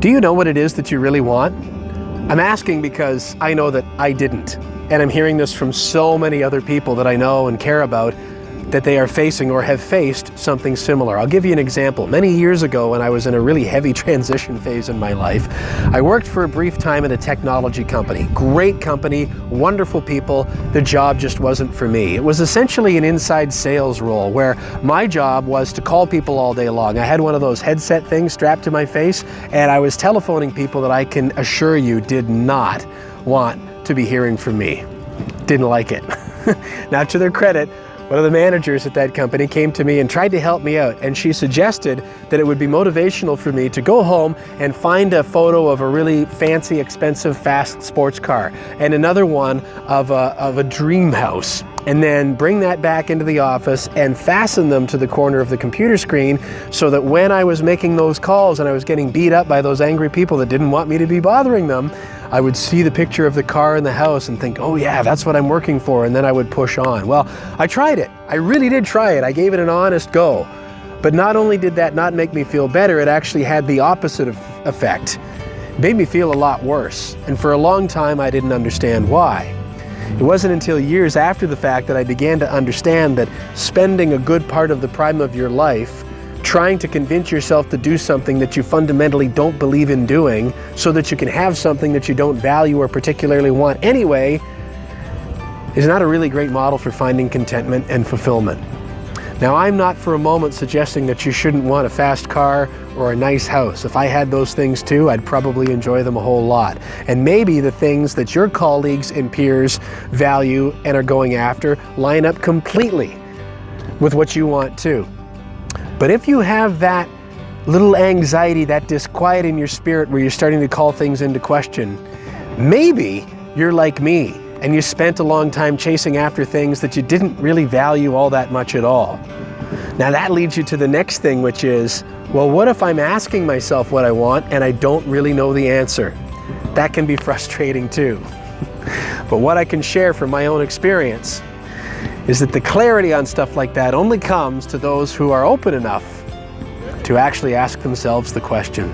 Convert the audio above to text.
Do you know what it is that you really want? I'm asking because I know that I didn't. And I'm hearing this from so many other people that I know and care about, that they are facing or have faced something similar. I'll give you an example. Many years ago, when I was in a really heavy transition phase in my life, I worked for a brief time at a technology company. Great company, wonderful people. The job just wasn't for me. It was essentially an inside sales role where my job was to call people all day long. I had one of those headset things strapped to my face, and I was telephoning people that I can assure you did not want to be hearing from me. Didn't like it. Now, to their credit, one of the managers at that company came to me and tried to help me out, and she suggested that it would be motivational for me to go home and find a photo of a really fancy, expensive, fast sports car and another one of a dream house, and then bring that back into the office and fasten them to the corner of the computer screen so that when I was making those calls and I was getting beat up by those angry people that didn't want me to be bothering them, I would see the picture of the car and the house and think, oh yeah, that's what I'm working for, and then I would push on. Well, I tried it. I really did try it. I gave it an honest go. But not only did that not make me feel better, it actually had the opposite effect. It made me feel a lot worse. And for a long time, I didn't understand why. It wasn't until years after the fact that I began to understand that spending a good part of the prime of your life trying to convince yourself to do something that you fundamentally don't believe in doing so that you can have something that you don't value or particularly want anyway is not a really great model for finding contentment and fulfillment. Now, I'm not for a moment suggesting that you shouldn't want a fast car or a nice house. If I had those things too, I'd probably enjoy them a whole lot. And maybe the things that your colleagues and peers value and are going after line up completely with what you want too. But if you have that little anxiety, that disquiet in your spirit where you're starting to call things into question, maybe you're like me and you spent a long time chasing after things that you didn't really value all that much at all. Now that leads you to the next thing, which is, well, what if I'm asking myself what I want and I don't really know the answer? That can be frustrating too. But what I can share from my own experience is that the clarity on stuff like that only comes to those who are open enough to actually ask themselves the question.